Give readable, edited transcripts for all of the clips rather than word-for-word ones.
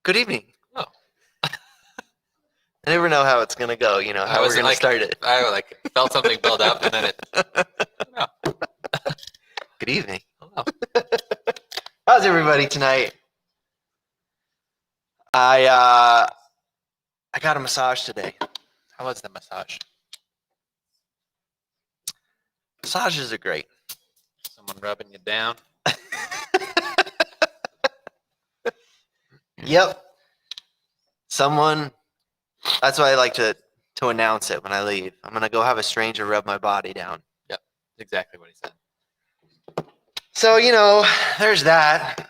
Good evening. Oh. I never know how it's going to go, you know, how we're going to start it. I felt something build up and then it... Good evening. Hello. How's everybody tonight? I got a massage today. How was the massage? Massages are great. Someone rubbing you down? Yep. Someone. That's why I like to announce it when I leave. I'm going to go have a stranger rub my body down. Yep. Exactly what he said. So, you know, there's that.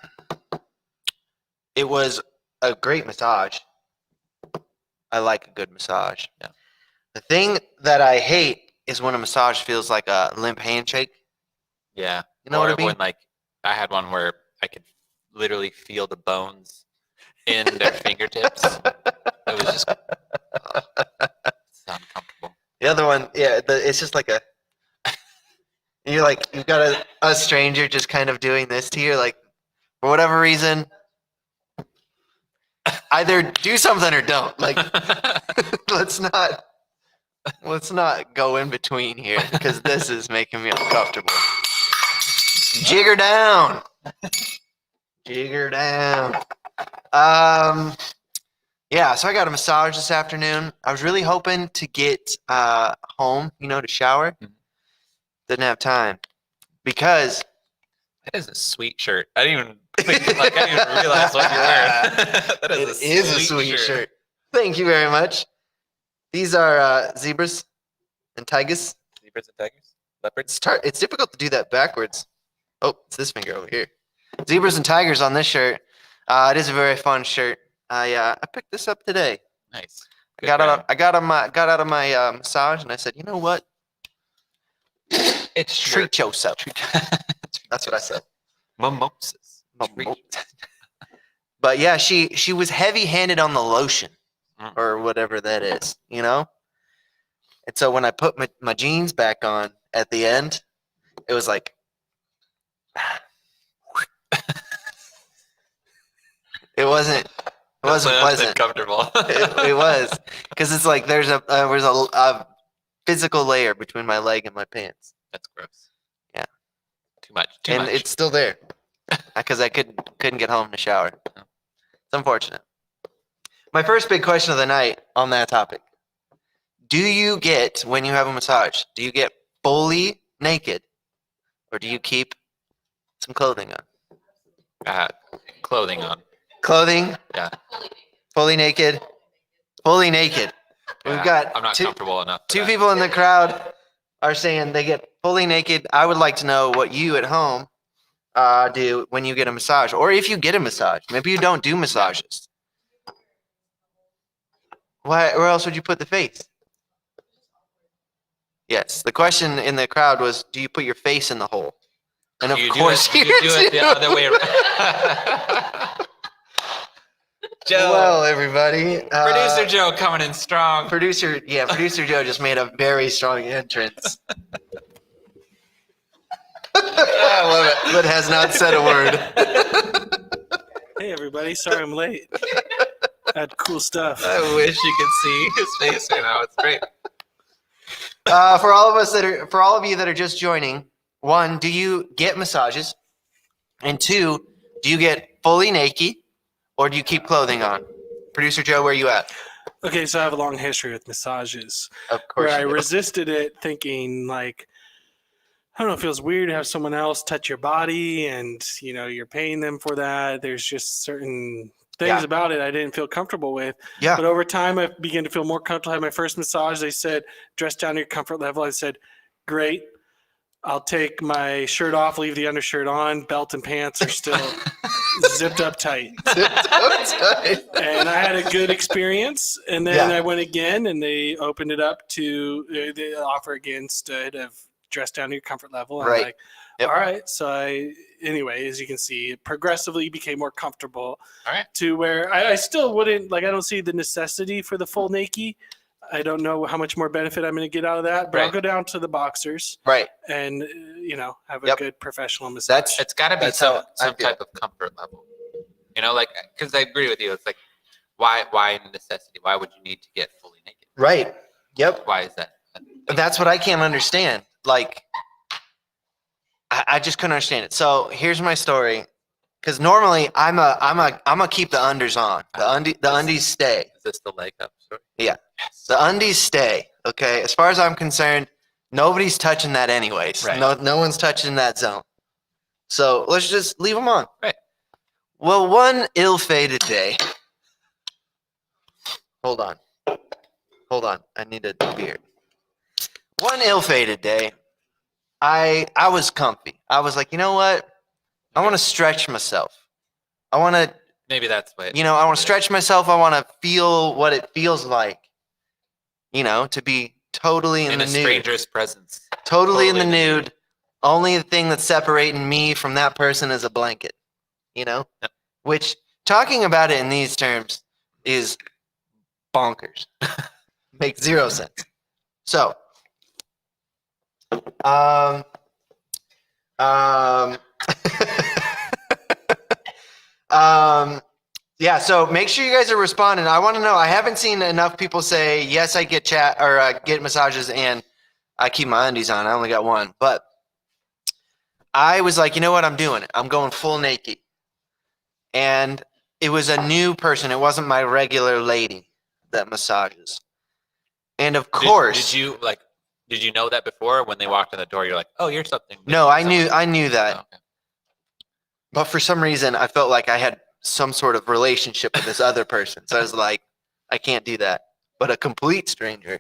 It was a great massage. I like a good massage. Yeah. The thing that I hate is when a massage feels like a limp handshake. Yeah. You know what I mean? When, I had one where I could literally feel the bones in their fingertips. It was just it's uncomfortable. The other one, yeah, it's just like you're like, you've got a stranger just kind of doing this to you, like, for whatever reason, either do something or don't. Like, let's not go in between here, because this is making me uncomfortable. Jigger down. Jigger down. Yeah, so I got a massage this afternoon. I was really hoping to get home, you know, to shower. Mhm. Didn't have time because that is a sweet shirt. I didn't even I didn't even realize what you're wearing. That is a sweet shirt. Thank you very much. These are zebras and tigers. Zebras and tigers? Leopards? It's difficult to do that backwards. Oh, it's this finger over here. Zebras and tigers on this shirt. It is a very fun shirt. I picked this up today. Nice. I got out of my massage, and I said, you know what? It's Treat yourself. That's what I said. Mimosas. But yeah, she was heavy-handed on the lotion Mm. or whatever that is, you know? And so when I put my jeans back on at the end, it was like it wasn't pleasant. Comfortable. It was because it's like there's a physical layer between my leg and my pants. That's gross. Yeah. Too much. And it's still there because I couldn't get home to shower. No. It's unfortunate. My first big question of the night on that topic: do you get, when you have a massage, do you get fully naked, or do you keep some clothing on? Clothing on. Clothing. Yeah. Fully naked. Fully naked. Yeah, We've got I'm not comfortable enough. for two that. people in the crowd are saying they get fully naked. I would like to know what you at home do when you get a massage, or if you get a massage. Maybe you don't do massages. Why? Where else would you put the face? Yes. The question in the crowd was, do you put your face in the hole? And of course you do it the other way around. Joe. Well, everybody. Producer Joe coming in strong. Producer Joe just made a very strong entrance. I love it. But has not said a word. Hey everybody, sorry I'm late. I had cool stuff. I wish you could see his face right now. It's great. For all of you that are just joining, one, do you get massages? And two, do you get fully naked, or do you keep clothing on? Producer Joe, where are you at? Okay, so I have a long history with massages Of course. where I you do. resisted it thinking like, I don't know, it feels weird to have someone else touch your body and, you know, you're paying them for that. There's just certain things about it I didn't feel comfortable with. Yeah. But over time, I began to feel more comfortable. I had my first massage. They said, dress down to your comfort level. I said, great. I'll take my shirt off, leave the undershirt on. Belt and pants are still zipped up tight. And I had a good experience. And then I went again, and they opened it up to the offer again instead of dress down to your comfort level. And I'm like, all right. So anyway, as you can see, it progressively became more comfortable. All right. To where I still wouldn't, like, I don't see the necessity for the full naked. I don't know how much more benefit I'm going to get out of that, but I'll go down to the boxers. Right. And, you know, have a good professional massage. It's got to be some type of comfort level. You know, like, because I agree with you. It's like, why necessity? Why would you need to get fully naked? Right. Yep. Why is that? That's what I can't understand. Like, I just couldn't understand it. So here's my story. Because normally I'm a keep the unders on. The undies stay. Is this the leg up story? Yeah. Yes. The undies stay. Okay. As far as I'm concerned, nobody's touching that anyways. Right. No one's touching that zone. So let's just leave them on. Right. Well, one ill-fated day. Hold on. I need a beer. One ill-fated day, I was comfy. I was like, you know what? I want to stretch myself. I want to, Maybe that's what. I want to stretch myself. I want to feel what it feels like, to be totally in the a nude. stranger's presence. Totally in the nude. Only thing that's separating me from that person is a blanket, Yep. Which, talking about it in these terms is bonkers. Makes zero sense. So, yeah, so make sure you guys are responding. I want to know. I haven't seen enough people say, yes, I get get massages and I keep my undies on. I only got one. But I was like, you know what? I'm doing it. I'm going full naked. And it was a new person. It wasn't my regular lady that massages. And of course. Did you know that before when they walked in the door? You're like, oh, you're something. No, I knew that. Oh, okay. But for some reason, I felt like I had some sort of relationship with this other person. So I was like, I can't do that. But a complete stranger,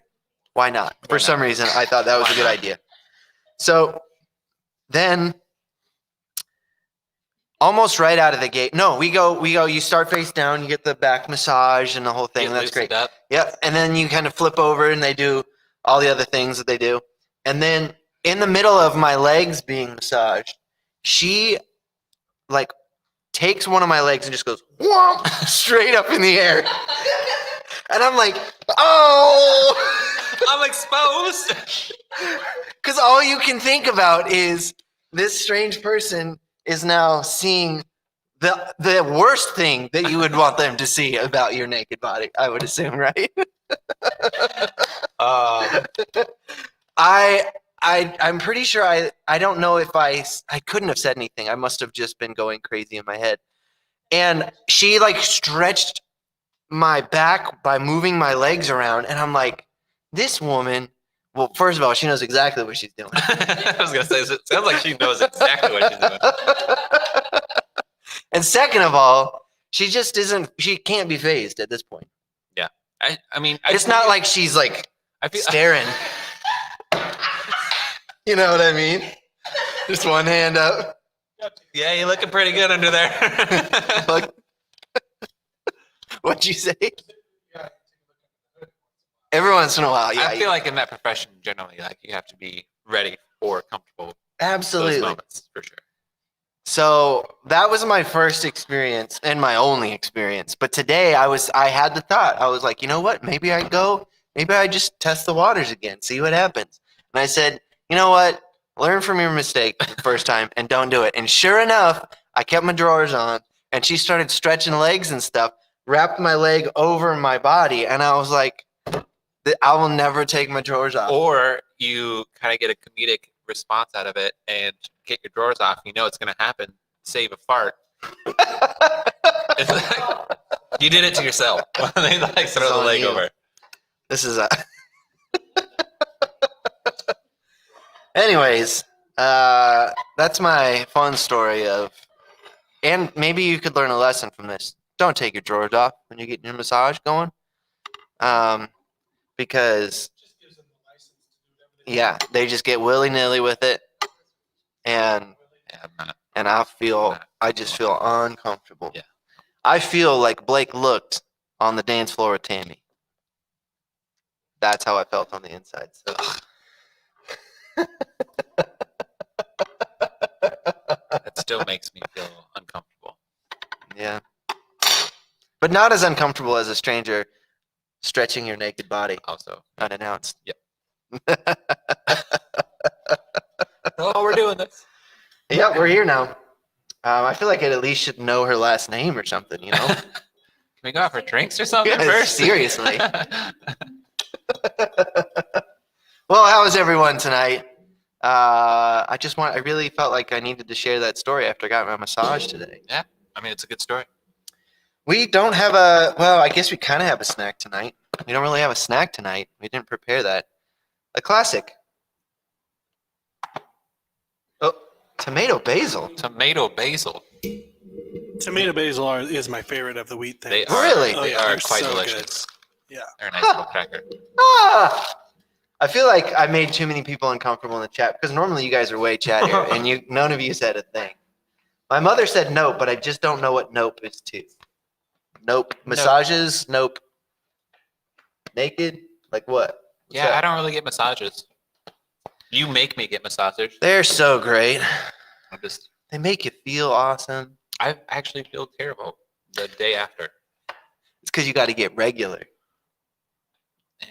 why not? For some reason, I thought that was a good idea. So then almost right out of the gate. No, we go. You start face down. You get the back massage and the whole thing. Get That's great. loosened up. Yep. And then you kind of flip over and they do all the other things that they do. And then in the middle of my legs being massaged, she like takes one of my legs and just goes whomp, straight up in the air. And I'm like, oh, I'm exposed. because all you can think about is this strange person is now seeing the worst thing that you would want them to see about your naked body, I would assume, right? I'm pretty sure I don't know if I couldn't have said anything. I must have just been going crazy in my head. And she like stretched my back by moving my legs around, and I'm like, this woman. Well, first of all, she knows exactly what she's doing. I was gonna say, it sounds like she knows exactly what she's doing. And second of all, she just isn't. She can't be phased at this point. I mean, It's not like she's like I feel staring. You know what I mean? Just one hand up. Yeah, you're looking pretty good under there. Like, what'd you say? Every once in a while, yeah. I feel like in that profession, generally, like you have to be ready or comfortable Absolutely. those moments for sure. So that was my first experience and my only experience. But today I had the thought. I was like, you know what? Maybe I just test the waters again, see what happens. And I said, you know what? Learn from your mistake the first time and don't do it. And sure enough, I kept my drawers on and she started stretching legs and stuff, wrapped my leg over my body. And I was like, I will never take my drawers off. Or you kind of get a comedic response out of it and get your drawers off. You know it's going to happen. Save a fart. It's like, you did it to yourself. They like throw the on leg you. over. This is a. Anyways, that's my fun story of, and maybe you could learn a lesson from this. Don't take your drawers off when you're getting your massage going, because yeah, they just get willy nilly with it, and I just feel uncomfortable. Yeah. I feel like Blake looked on the dance floor with Tammy. That's how I felt on the inside. So. That still makes me feel uncomfortable. Yeah. But not as uncomfortable as a stranger stretching your naked body Also. unannounced. Yep. Oh, we're doing this. Yeah, we're here now. I feel like I at least should know her last name or something, you know? Can we go out for drinks or something Yeah, first? seriously. Well, how was everyone tonight? I really felt like I needed to share that story after I got my massage today. Yeah, I mean, it's a good story. We don't have I guess we kind of have a snack tonight. We don't really have a snack tonight. We didn't prepare that. A classic. Oh, tomato basil. Tomato basil. Tomato basil is my favorite of the wheat things. They are, Really? Oh, they yeah, are they're quite so delicious. Yeah. They're a nice little cracker. Ah! I feel like I made too many people uncomfortable in the chat because normally you guys are way chattier and none of you said a thing. My mother said nope, but I just don't know what nope is to. Nope. Massages? Nope. Naked? Like what? What's Yeah, up? I don't really get massages. You make me get massages. They're so great. They make you feel awesome. I actually feel terrible the day after It's because you got to get regular.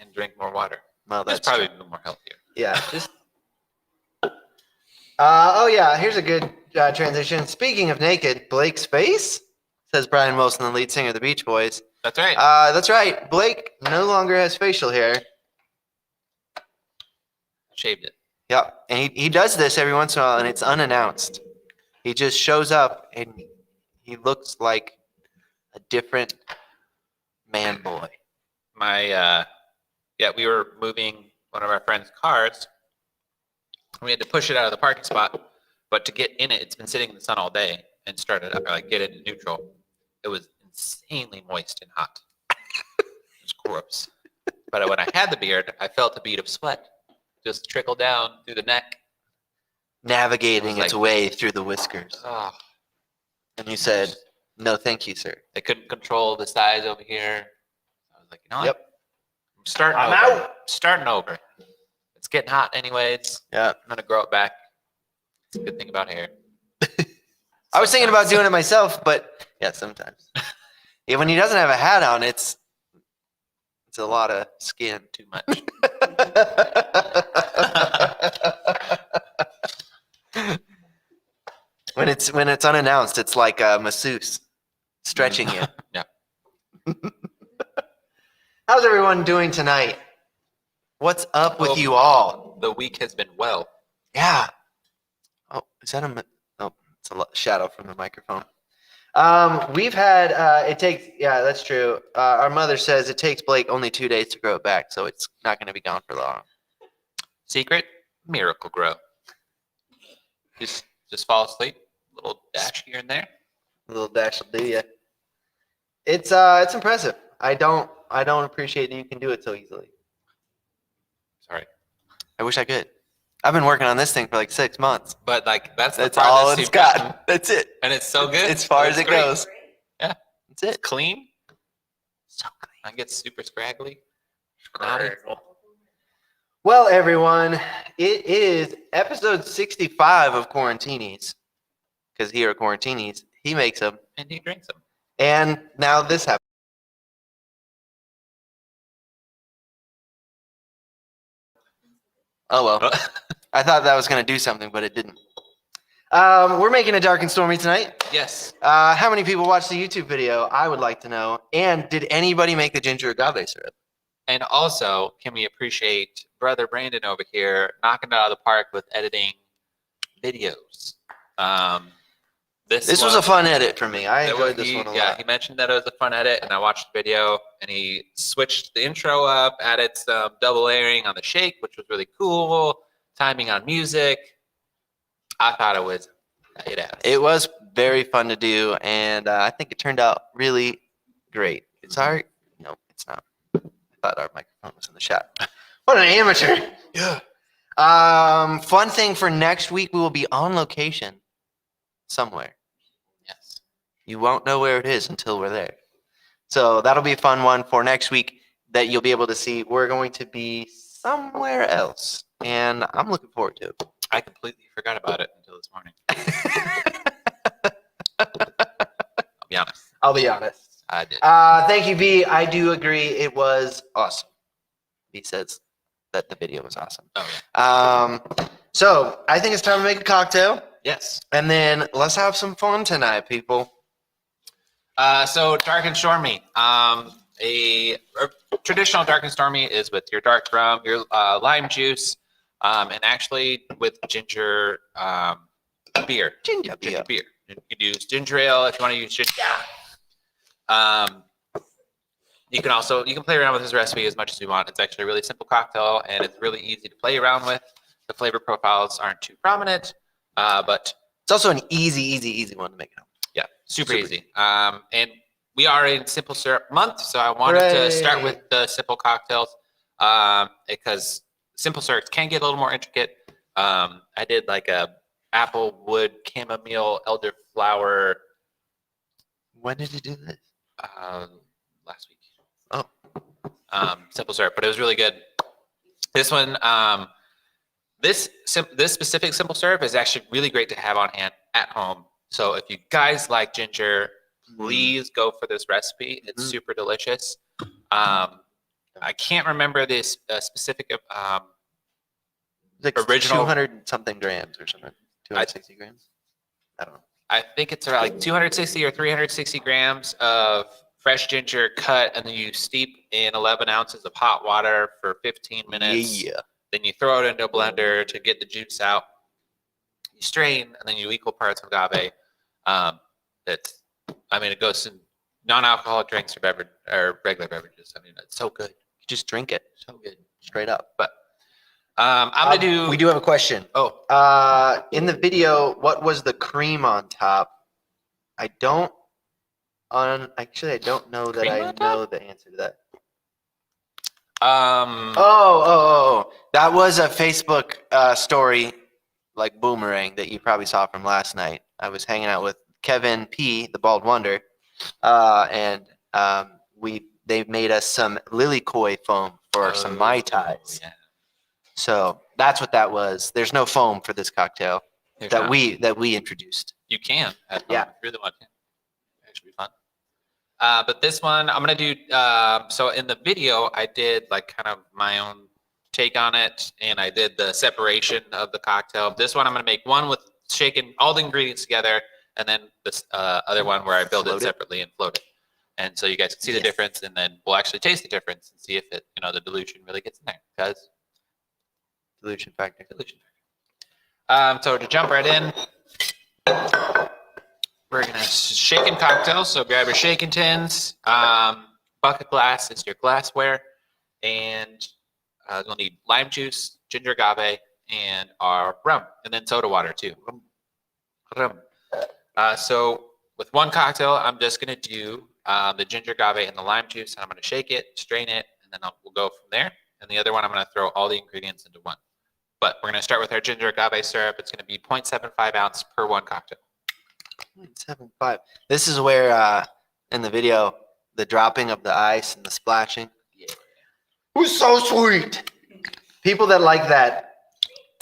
and drink more water. Well, That's that's probably true. more healthier. Yeah. Just. Oh yeah. Here's a good transition. Speaking of naked, Blake's face, says Brian Wilson, the lead singer of the Beach Boys. That's right. That's right. Blake no longer has facial hair. Shaved it. Yep. And he does this every once in a while, and it's unannounced. He just shows up, and he looks like a different man boy. We were moving one of our friend's cars. We had to push it out of the parking spot, but to get in it, it's been sitting in the sun all day and started up, get it in neutral. It was insanely moist and hot. It was gross. But when I had the beard, I felt a bead of sweat just trickle down through the neck. Navigating It was its like- way through the whiskers. Oh, And you said, "No, thank you, sir." They couldn't control the size over here. I was like, you know what? Yep. I'm starting I'm over. out. Starting over. It's getting hot anyways. Yeah. I'm gonna grow it back. It's a good thing about hair. I was thinking about Sometimes. doing it myself, but yeah, sometimes. Yeah, when he doesn't have a hat on, it's a lot of skin. Too much. when it's unannounced, it's like a masseuse stretching you. Yeah. How's everyone doing tonight? What's up with Hope you all? The week has been well. Yeah. Oh, is that oh, it's a shadow from the microphone. We've had it takes that's true. Our mother says it takes Blake only 2 days to grow it back, so it's not going to be gone for long. Secret, miracle grow. Just fall asleep. Little dash here and there. A little dash will do ya. It's impressive. I don't appreciate that you can do it so easily. Sorry. I wish I could. I've been working on this thing for like 6 months. But like that's the That's farthest all it's you've gotten. That's it. And it's so good. As far as It's it great. goes. Yeah. That's it. Clean. So clean. I get super scraggly. Naughty. Well, everyone, it is episode 65 of Quarantinis. Because here at Quarantinis, he makes them. And he drinks them. And now this happens. Oh, well. I thought that was going to do something, but it didn't. We're making a dark and stormy tonight. Yes. How many people watched the YouTube video? I would like to know. And did anybody make the ginger agave syrup? And also, can we appreciate brother Brandon over here knocking it out of the park with editing videos? This was a fun edit for me. I enjoyed this one a Yeah, lot. he mentioned that it was a fun edit, and I watched the video, and he switched the intro up, added some double layering on the shake, which was really cool, timing on music. I thought it was It was very fun to do, and I think it turned out really great. Sorry, no, it's not. I thought our microphone was in the shot. What an amateur! Yeah. Fun thing for next week, we will be on location somewhere. Yes. You won't know where it is until we're there. So that'll be a fun one for next week that you'll be able to see. We're going to be somewhere else, and I'm looking forward to it. I completely forgot about it until this morning. I'll be honest. I'll be honest. I did. Thank you, B. I do agree. It was awesome. B says that the video was awesome. Oh, yeah. So I think it's time to make a cocktail, Yes. and then let's have some fun tonight, people. So dark and stormy. A traditional dark and stormy is with your dark rum, your lime juice, and actually with ginger beer. Ginger beer. Beer. You can use ginger ale if you want to use ginger. You can play around with this recipe as much as you want. It's actually a really simple cocktail, and it's really easy to play around with. The flavor profiles aren't too prominent, but It's also an easy one to make at home. yeah, super Super easy. And we are in simple syrup month, so I wanted to start with the simple cocktails because simple syrups can get a little more intricate. I did like a apple wood chamomile elderflower When did you do this? last week. Oh. Simple syrup, but it was really good. This one, this specific simple syrup is actually really great to have on hand at home. So if you guys like ginger, please go for this recipe. It's super delicious. I can't remember this specific Like original- 200 something grams or something. 260 grams? I don't know. I think it's around like 260 or 360 grams of fresh ginger cut, and then you steep in 11 ounces of hot water for 15 minutes. Yeah. Then you throw it into a blender to get the juice out. You strain, and then you equal parts of agave. It goes in non-alcoholic drinks or regular beverages. I mean, it's so good. You just drink it. So good. Straight up. But I'm gonna do. We do have a question. Oh, In the video, what was the cream on top? I don't know that Cream I on top? know the answer to that. um, Oh. That was a Facebook story, like boomerang, that you probably saw from last night. I was hanging out with Kevin P, the Bald Wonder, and they made us some lily koi foam for some Mai Tais. Yeah. So that's what that was. There's no foam for this cocktail There's that not. we introduced. You can add Yeah. if you really want to. It should be fun. But this one, I'm going to do, so in the video, I did like kind of my own take on it, and I did the separation of the cocktail. This one, I'm going to make one with shaking all the ingredients together, and then this other one where I build it separately and float it. And so you guys can see the difference, and then we'll actually taste the difference and see if it, the dilution really gets in there. Because Dilution factor. So to jump right in, we're gonna shaken cocktails. So grab your shaken tins. Bucket glass is your glassware, and you'll need lime juice, ginger agave, and our rum, and then soda water too. Rum. So with one cocktail, I'm just gonna do the ginger agave and the lime juice, and I'm gonna shake it, strain it, and then we'll go from there. And the other one, I'm gonna throw all the ingredients into one. But we're gonna start with our ginger agave syrup. It's gonna be 0.75 ounce per one cocktail. 0.75. This is where in the video, the dropping of the ice and the splashing. Yeah. It was so sweet. People that like that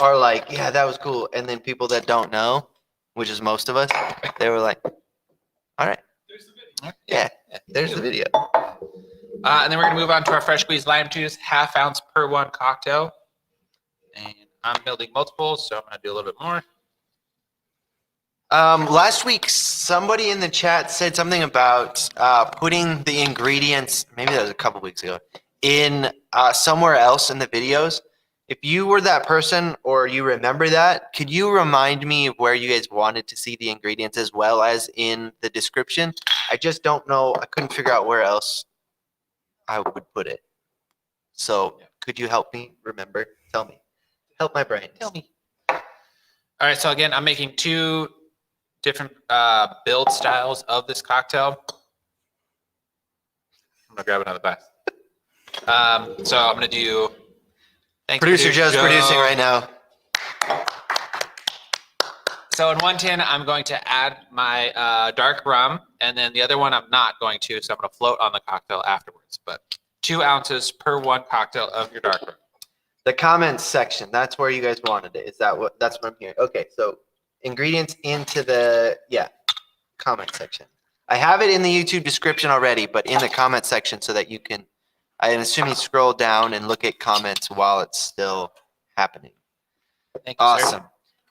are like, yeah, that was cool. And then people that don't know, which is most of us, they were like, all right. There's the video. Yeah, there's the video. And then we're gonna move on to our fresh squeezed lime juice, 1/2 ounce per one cocktail. And I'm building multiples, so I'm gonna do a little bit more. Last week, somebody in the chat said something about putting the ingredients, maybe that was a couple weeks ago, in somewhere else in the videos. If you were that person or you remember that, could you remind me of where you guys wanted to see the ingredients as well as in the description? I just don't know. I couldn't figure out where else I would put it. So could you help me remember? Tell me. Help my brain. Tell me. All right, so again, I'm making 2 different build styles of this cocktail. I'm gonna grab another glass. So I'm gonna do. Producer Joe's producing right now. So in one tin, I'm going to add my dark rum, and then the other one I'm not going to, so I'm gonna float on the cocktail afterwards. But 2 ounces per one cocktail of your dark rum. The comments section, that's where you guys wanted it. That's what I'm hearing. Okay, so ingredients into the comment section. I have it in the YouTube description already, but in the comment section so that you can, I'm assuming, scroll down and look at comments while it's still happening. Thank you, Awesome.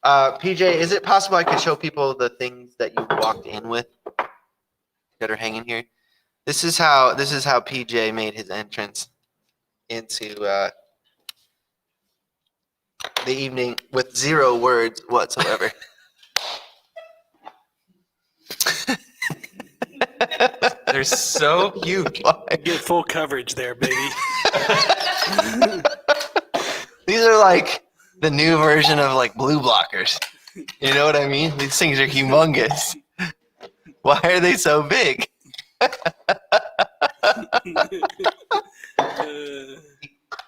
sir. PJ, is it possible I could show people the things that you walked in with that are hanging here? This is how PJ made his entrance into the evening with 0 words whatsoever. They're so huge. Get full coverage there, baby. These are like the new version of like blue blockers. You know what I mean? These things are humongous. Why are they so big?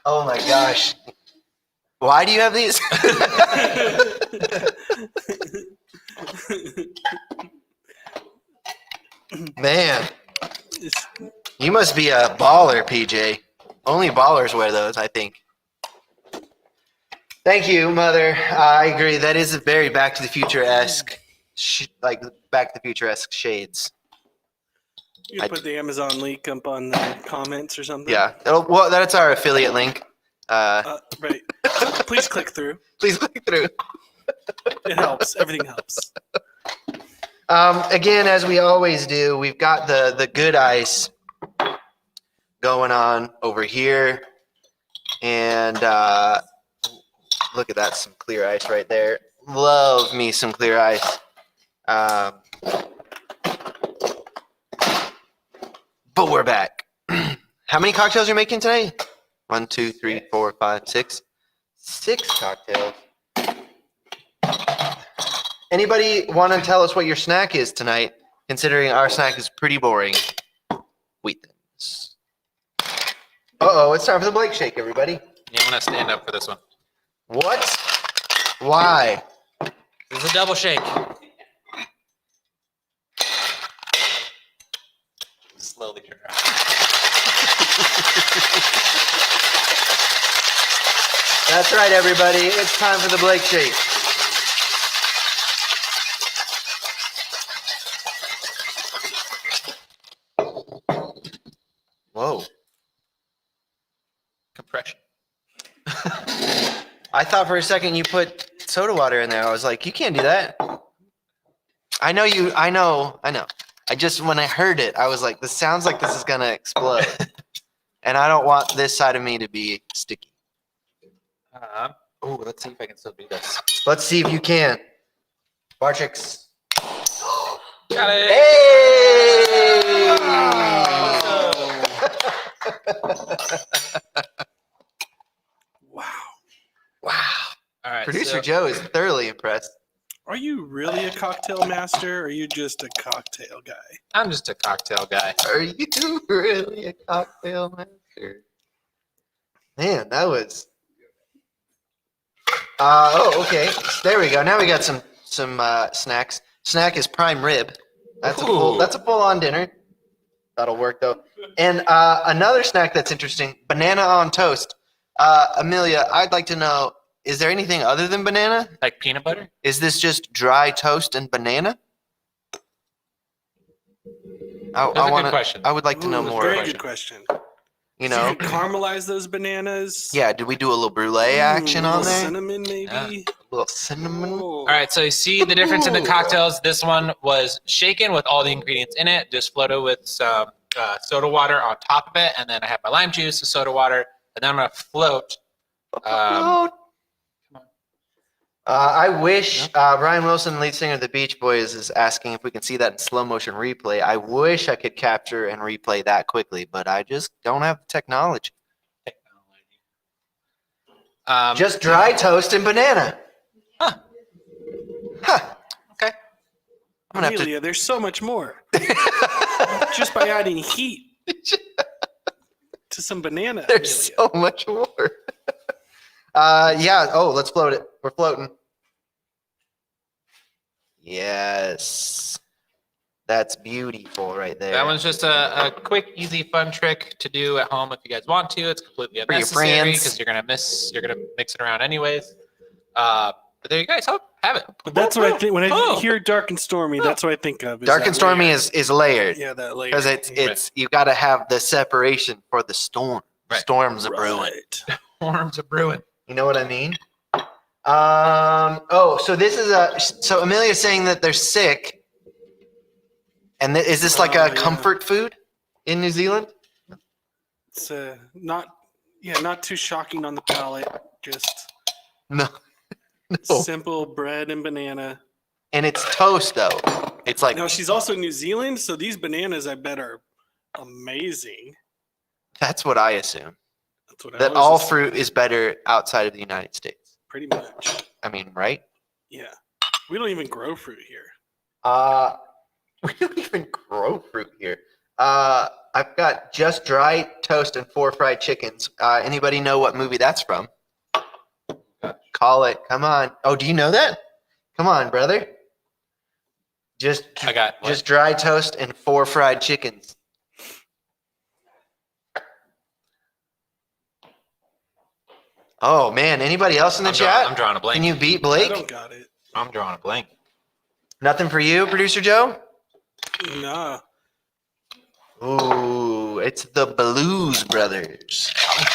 Oh my gosh. Why do you have these? Man, you must be a baller, PJ. Only ballers wear those, I think. Thank you, Mother. I agree. That is a very Back to the Future-esque, like Back to the Future-esque shades. You can put the Amazon link up on the comments or something. Yeah. Well, that's our affiliate link. Right. Please click through. Please click through. It helps. Everything helps. Again, as we always do, we've got the good ice going on over here. And look at that, some clear ice right there. Love me some clear ice. But we're back. How many cocktails are you making today? 1, 2, 3, 4, 5, 6. 6 cocktails. Anybody want to tell us what your snack is tonight, considering our snack is pretty boring? Wheat thins. Uh-oh, it's time for the Blake Shake, everybody. Yeah, I'm gonna stand up for this one. What? Why? This is a double shake. slowly turn around. That's right, everybody. It's time for the Blake Shake. Whoa. Compression. I thought for a second you put soda water in there. I was like, you can't do that. I know. I just, when I heard it, I was like, this sounds like this is going to explode. And I don't want this side of me to be sticky. Oh, let's see if I can still do this. Let's see if you can. Bartrix. Got it. Hey! Wow. Wow. All right. Producer Joe is thoroughly impressed. Are you really a cocktail master, or are you just a cocktail guy? I'm just a cocktail guy. Are you really a cocktail master? Man, that was. Okay. There we go. Now we got some snacks. Snack is prime rib. That's Ooh. a full on dinner. That'll work though. And another snack that's interesting: banana on toast. Amelia, I'd like to know: is there anything other than banana? Like peanut butter? Is this just dry toast and banana? That's a good question. I would like to know Ooh, more. Very good question. You So know? you could caramelize those bananas. Yeah. Did we do a little brulee action Ooh, on little there? Cinnamon, maybe. Yeah. A little cinnamon. Ooh. All right, so you see the difference in the cocktails. This one was shaken with all the ingredients in it, just floated with some soda water on top of it, and then I have my lime juice, the soda water, and then I'm gonna float. I wish Brian Wilson, lead singer of the Beach Boys, is asking if we can see that in slow motion replay. I wish I could capture and replay that quickly, but I just don't have the technology. Just dry toast and banana. Huh. Okay. I'm gonna have to. Amelia, there's so much more. Just by adding heat to some banana. There's Amelia. so much more. Yeah. Oh, let's float it. We're floating. Yes. That's beautiful right there. That one's just a quick, easy, fun trick to do at home if you guys want to. It's completely For your unnecessary friends. because you're gonna mix it around anyways. But there you guys have it. But that's what I think when I Oh. hear dark and stormy. That's what I think of. is Dark that and stormy layer. is layered. Yeah, that layer. Because it's you got to have the separation for the storm. Right. Storms are brewing. Right. Forms of brewing. You know what I mean? So this is so Amelia's saying that they're sick. And is this like a Yeah. comfort food in New Zealand? It's not too shocking on the palate. Just No. simple bread and banana. And it's toast though. It's like Now she's also New Zealand, so these bananas I bet are amazing. that's what I assume. That's what I That always all assume. fruit is better outside of the United States. Pretty much. I mean, right? Yeah. We don't even grow fruit here. We don't even grow fruit here. I've got just dry toast and 4 fried chickens. Anybody know what movie that's from? Call it. Come on. Oh, do you know that? Come on, brother. Just dry toast and 4 fried chickens. Oh man, anybody else in the chat? I'm drawing a blank. Can you beat I Blake? don't got it. I'm drawing a blank. Nothing for you, producer Joe? Nah. Ooh, it's the Blues Brothers.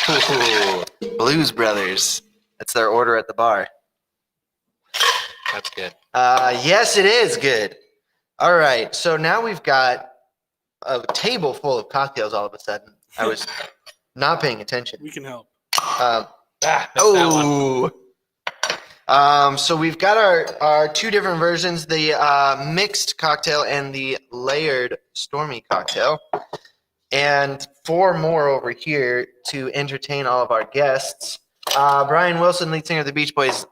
Ooh, Blues Brothers. That's their order at the bar. That's good. Yes, it is good. All right, so now we've got a table full of cocktails all of a sudden. I was not paying attention. We can help. Missed that one. So we've got our 2 different versions, the mixed cocktail and the layered stormy cocktail. And 4 more over here to entertain all of our guests. Brian Wilson, lead singer of the Beach Boys.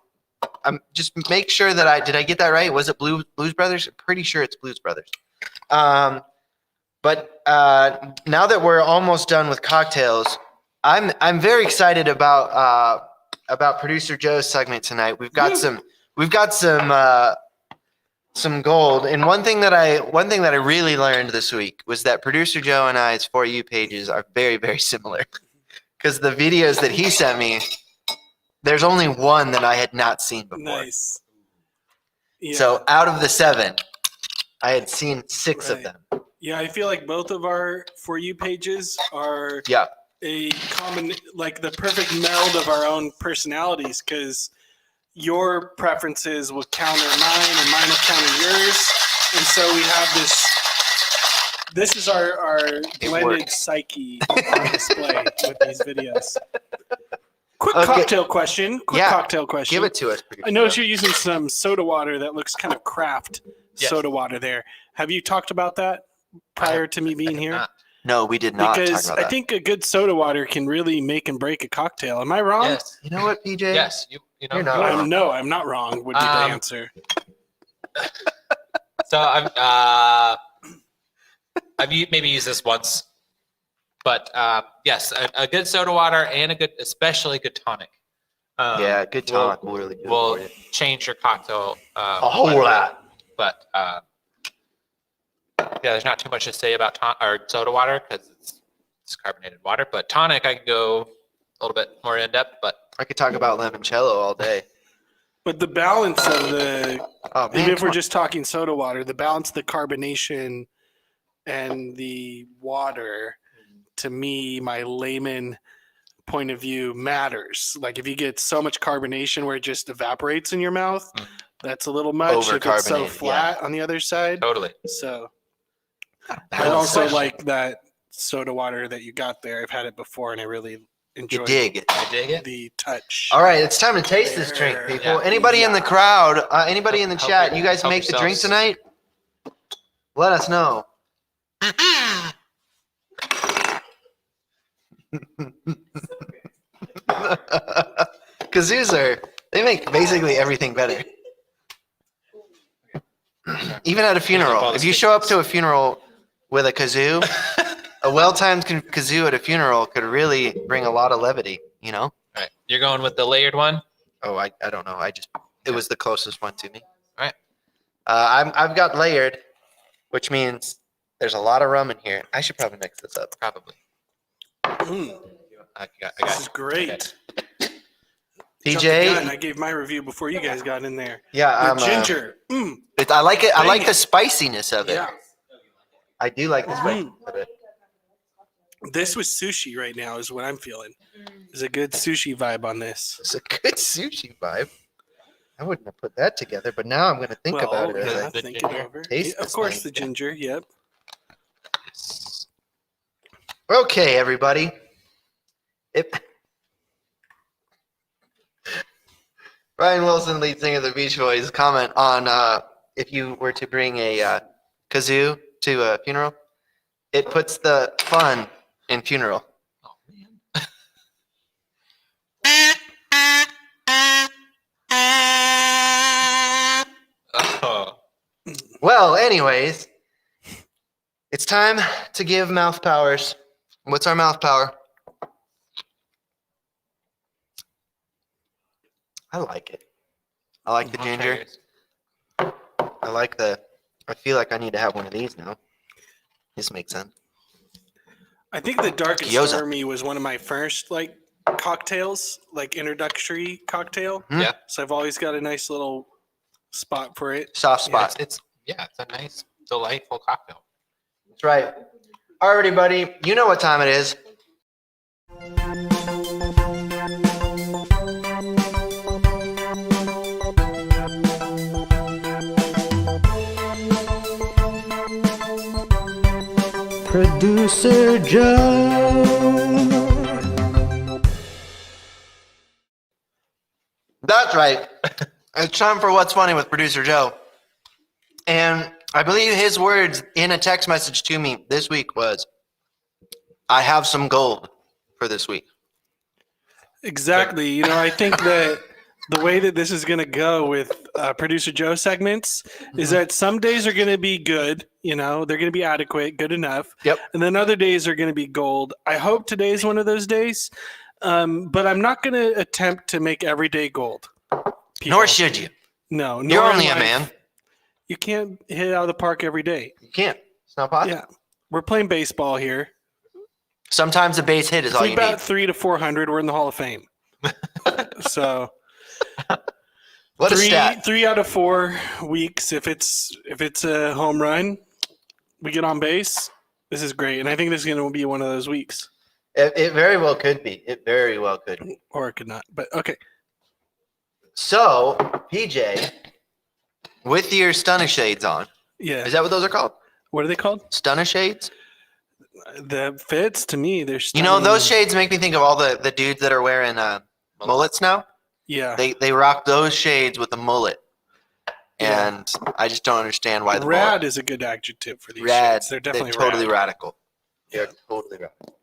Just make sure that did I get that right? Was it Blues Brothers? I'm pretty sure it's Blues Brothers. But now that we're almost done with cocktails, I'm very excited about producer Joe's segment tonight. We've got some some gold. And one thing that I really learned this week was that producer Joe and I's For You pages are very, very similar. Because the videos that he sent me, there's only one that I had not seen before. Nice. Yeah. So out of the 7, I had seen 6 of them. Yeah, I feel like both of our For You pages are a common, like the perfect meld of our own personalities, because your preferences will counter mine and mine will counter yours. And so we have this is our blended psyche on display with these videos. Quick cocktail question. Give it to us. I noticed you're using some soda water that looks kind of craft soda water there. Have you talked about that prior to me being here? No, we did not because talk about that. I think a good soda water can really make and break a cocktail. Am I wrong? Yes. You know what, PJ? Yes. You're not wrong. No, I'm not wrong. Would be the answer. So I've maybe used this once, but yes, a good soda water and especially good tonic. Good tonic will really do will it for you. change your cocktail A whole lot. But there's not too much to say about soda water because it's carbonated water. But tonic, I can go a little bit more in depth. But I could talk about limoncello all day. But the balance of the Oh, man, even if we're just talking soda water, the balance of the carbonation and the water, to me, my layman point of view, matters. Like if you get so much carbonation where it just evaporates in your mouth, that's a little much. If it's so flat on the other side. totally. So I also like that soda water that you got there. I've had it before and I really enjoy You dig it. I dig it. the touch. All right, it's time to taste this drink, people. Yeah. Anybody in the crowd, anybody in the Help chat, it- you guys help make the drink yourselves. tonight? Let us know. Kazoos they make basically everything better. Even at a funeral. If you show up to a funeral with a kazoo, a well-timed kazoo at a funeral could really bring a lot of levity, you know? All right, you're going with the layered one. Oh, I don't know. It was the closest one to me. All right. I've got layered, which means there's a lot of rum in here. I should probably mix this up. Probably. I got This is great. Okay. Jumped the gun. PJ, I gave my review before you guys got in there. yeah, The ginger. I like it. I like Bang the it. spiciness of it. Yeah. I do like the spiciness of it. This was sushi right now is what I'm feeling. There's a good sushi vibe on this. It's a good sushi vibe. I wouldn't have put that together, but now I'm going to think about it. Yeah, As The think it ginger. over. taste Of this course, thing. the ginger. Yep. Okay, everybody. Ryan Wilson, lead singer of the Beach Boys, comment on if you were to bring a kazoo to a funeral, it puts the fun in funeral. Oh man. Oh. Well, anyways, it's time to give mouth powers. What's our mouth power? I like it. I like the I'll try ginger. yours. I feel like I need to have one of these now. This makes sense. I think the darkest Gyoza. stormy was one of my first cocktails, introductory cocktail. Hmm? Yeah. So I've always got a nice little spot for it. Soft spot. It's a nice, delightful cocktail. That's right. All right, everybody. You know what time it is. Producer Joe. That's right. It's time for What's Funny with Producer Joe. And I believe his words in a text message to me this week was, I have some gold for this week. Exactly. I think that the way that this is going to go with Producer Joe segments is that some days are going to be good. They're going to be adequate, good enough. Yep. And then other days are going to be gold. I hope today is one of those days. But I'm not going to attempt to make every day gold. Nor should you. No. You're nor only am a I- man. You can't hit it out of the park every day. You can't. It's not possible. Yeah. We're playing baseball here. Sometimes a base hit is If all we you bat need. 3 to 400, we're in the Hall of Fame. So What a stat. 3 out of 4 weeks. If it's a home run, we get on base. This is great, and I think this is going to be one of those weeks, It very well could be. It very well could be. or it could not. But okay. So, PJ, with your stunner shades on, Yeah. is that what those are called? What are they called? Stunner shades? The fits to me. They're You know, those stunning. shades make me think of all the dudes that are wearing mullets now. Yeah. They rock those shades with a mullet. Yeah. And I just don't understand why the Rad mullet. is a good adjective for these Rad. shades. They're definitely totally rad. radical. They're totally radical.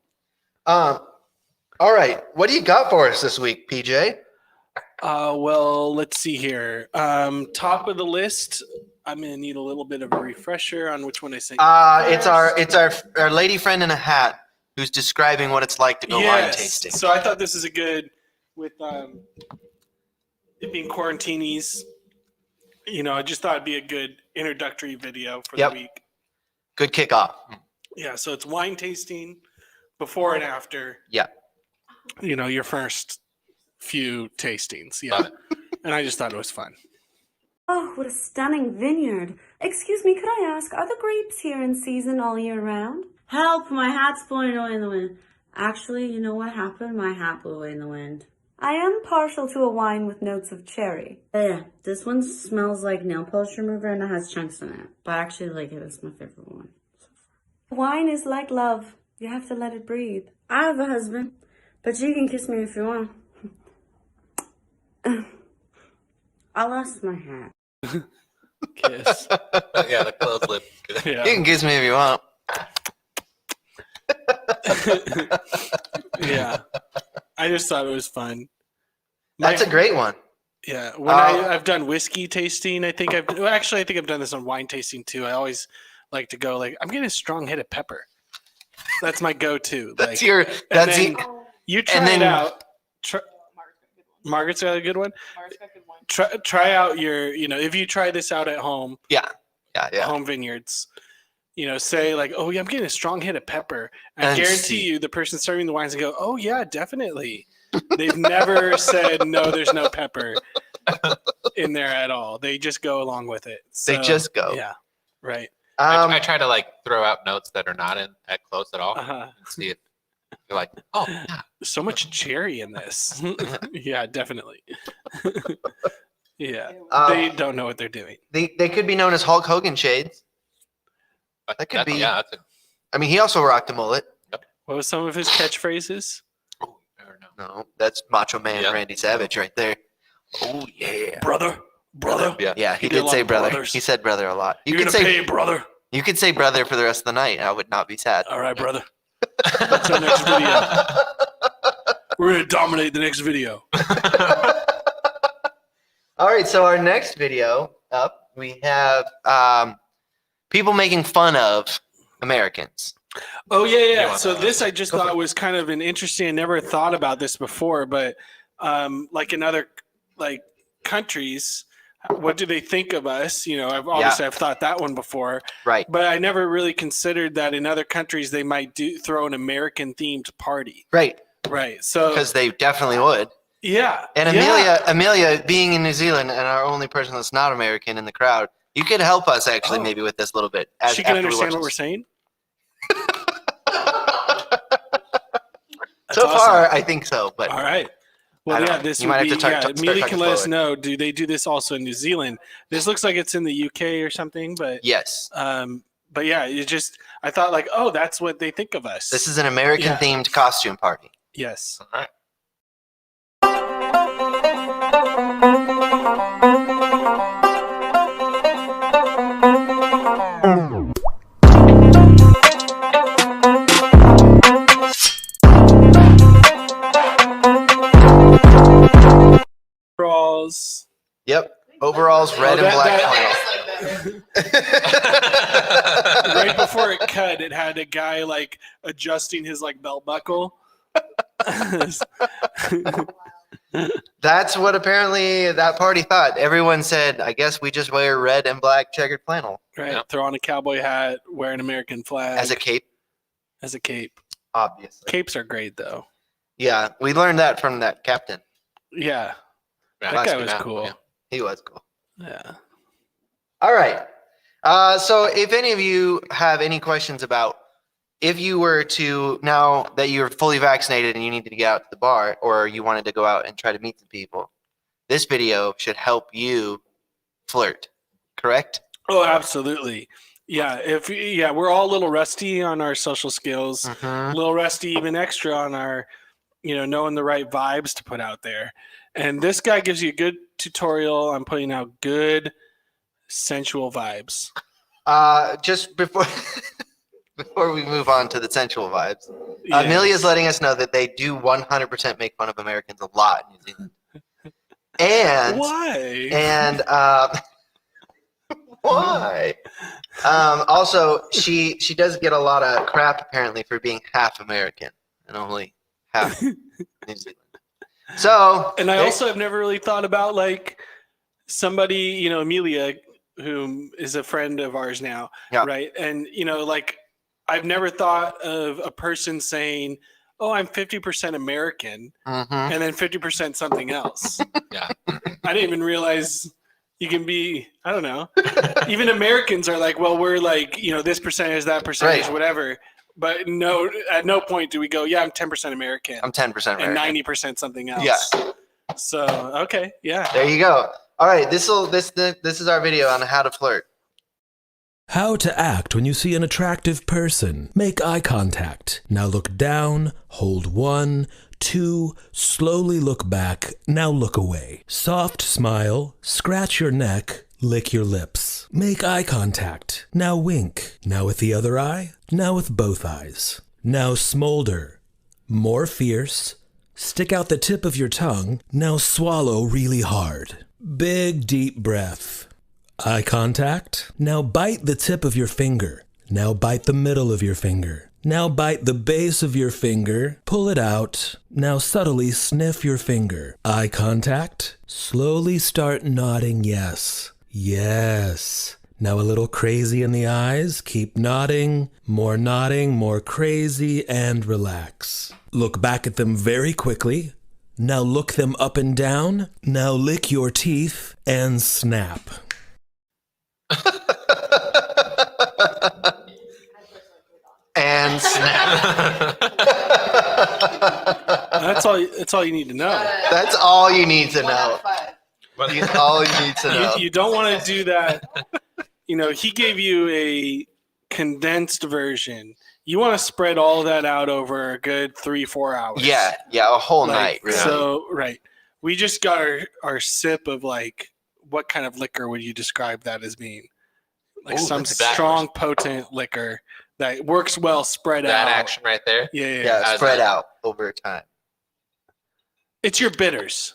All right. What do you got for us this week, PJ? Well, let's see here. Top of the list. I'm gonna need a little bit of a refresher on which one I sent. It's our lady friend in a hat who's describing what it's like to go wine tasting. So I thought this is a good with it being Quarantini's. You know, I just thought it'd be a good introductory video for Yep. the week. Good kickoff. Yeah, so it's wine tasting before and after. Yeah. You know, your first few tastings. Yeah. And I just thought it was fun. Oh, what a stunning vineyard. Excuse me, could I ask, are the grapes here in season all year round? Help, my hat's blowing away in the wind. Actually, you know what happened? My hat blew away in the wind. I am partial to a wine with notes of cherry. Yeah, this one smells like nail polish remover and it has chunks in it. But I actually like it. It's my favorite one. Wine is like love. You have to let it breathe. I have a husband, but you can kiss me if you want. I lost my hat. Kiss. Yeah, the closed lip. Yeah. You can kiss me if you want. Yeah. I just thought it was fun. That's a great one. Yeah. When I've done whiskey tasting, I think I've done this on wine tasting too. I always like to go like, I'm getting a strong hit of pepper. That's my go-to. That's like, that's then the, you try and then- it out. Margaret's got a good one. Try out your, you know, if you try this out at home, yeah. home vineyards, you know, say like, oh yeah, I'm getting a strong hit of pepper. I And guarantee see. you the person serving the wines and go, oh yeah, definitely. They've never said no, there's no pepper in there at all. They just go along with it. They just go. Yeah. Right. I try to like throw out notes that are not at close at all Uh-huh. and see if you're like, oh yeah. So much cherry in this. Yeah, definitely. Yeah. They don't know what they're doing. they could be known as Hulk Hogan shades. That could be. Yeah, that's I mean, he also rocked a mullet. What was some of his catchphrases? never know. No, that's Macho Man Yeah. Randy Savage right there. Oh yeah. Brother. Yeah. Yeah, he He did a did lot say of brother. brothers. He said brother a lot. You You're could gonna say pay, brother. you could say brother for the rest of the night. I would not be sad. All right, brother. That's our next video. We're gonna dominate the next video. All right, so our next video up, we have people making fun of Americans. Oh yeah, You yeah. want So that? this I just Go for thought it. was kind of an interesting. I never thought about this before, but like in other like countries, what do they think of us? You know, I've thought that one before, Right. but I never really considered that in other countries they might throw an American themed party. Right. Right. So Because they definitely would. yeah. And yeah. Amelia, being in New Zealand and our only person that's not American in the crowd, you could help us actually Oh. maybe with this a little bit. She can after we understand watch what we're this. saying. That's So awesome. far, I think so. But All right. Well, I don't yeah, know. this You would might be. have to start Amelia talking can let us forward. know. Do they do this also in New Zealand? This looks like it's in the UK or something, but yes, but yeah, it just I thought like, oh, that's what they think of us. this is an American-themed costume party. yes. All right. Overalls. Yep, overalls, red and that- black flannel. Right before it cut, it had a guy like adjusting his like belt buckle. That's what apparently that party thought. Everyone said, I guess we just wear red and black checkered flannel Right. Yeah. Throw on a cowboy hat, wear an American flag as a cape, As a cape. obviously. Capes are great though. Yeah, we learned that from that captain. Yeah. Yeah, That guy that's was good. cool. Yeah. He was cool. Yeah. All right. So if any of you have any questions about if you were to, now that you're fully vaccinated and you needed to get out to the bar or you wanted to go out and try to meet some people, this video should help you flirt, correct? Oh, absolutely. Yeah. We're all a little rusty on our social skills. Mhm. A little rusty, even extra on our, knowing the right vibes to put out there. And this guy gives you a good tutorial on putting out good sensual vibes. Just before before we move on to the sensual vibes, Yes. Amelia's letting us know that they do 100% make fun of Americans a lot in New Zealand. And Why? and why? Also, she does get a lot of crap apparently for being half American and only half New Zealand. So, And I also have never really thought about like somebody, Amelia, who is a friend of ours now, Yeah. right? And like I've never thought of a person saying, "Oh, I'm 50% American," Mhm. and then 50% something else. Yeah. I didn't even realize you can be. I don't know. Even Americans are like, well, we're like, this percentage, that percentage, Right. whatever. But no, at no point do we go, yeah, I'm 10% American I'm 10% and American. 90% something else. Yeah. So okay, yeah. There you go. All right, this is our video on how to flirt. How to act when you see an attractive person. Make eye contact. Now look down, hold 1, 2, slowly look back, now look away. Soft smile, scratch your neck, lick your lips. Make eye contact. Now wink. Now with the other eye, now with both eyes. Now smolder. More fierce. Stick out the tip of your tongue, now swallow really hard. Big deep breath. Eye contact. Now bite the tip of your finger. Now bite the middle of your finger. Now bite the base of your finger. Pull it out. Now subtly sniff your finger. Eye contact. Slowly start nodding yes. Yes. Now a little crazy in the eyes. Keep nodding, more crazy, and relax. Look back at them very quickly. Now look them up and down. Now lick your teeth and snap. And snap. That's all you need to know. That's all you need to know. But That's all you need to know. You don't want to do that. He gave you a condensed version. You want to spread all of that out over a good 3-4 hours. Yeah, a whole night. Really. So, right. We just got our sip of like, what kind of liquor would you describe that as being? Like Ooh, some look at that. strong, potent liquor that works well spread that out. action right there. Yeah. Yeah, spread out over time. It's your bitters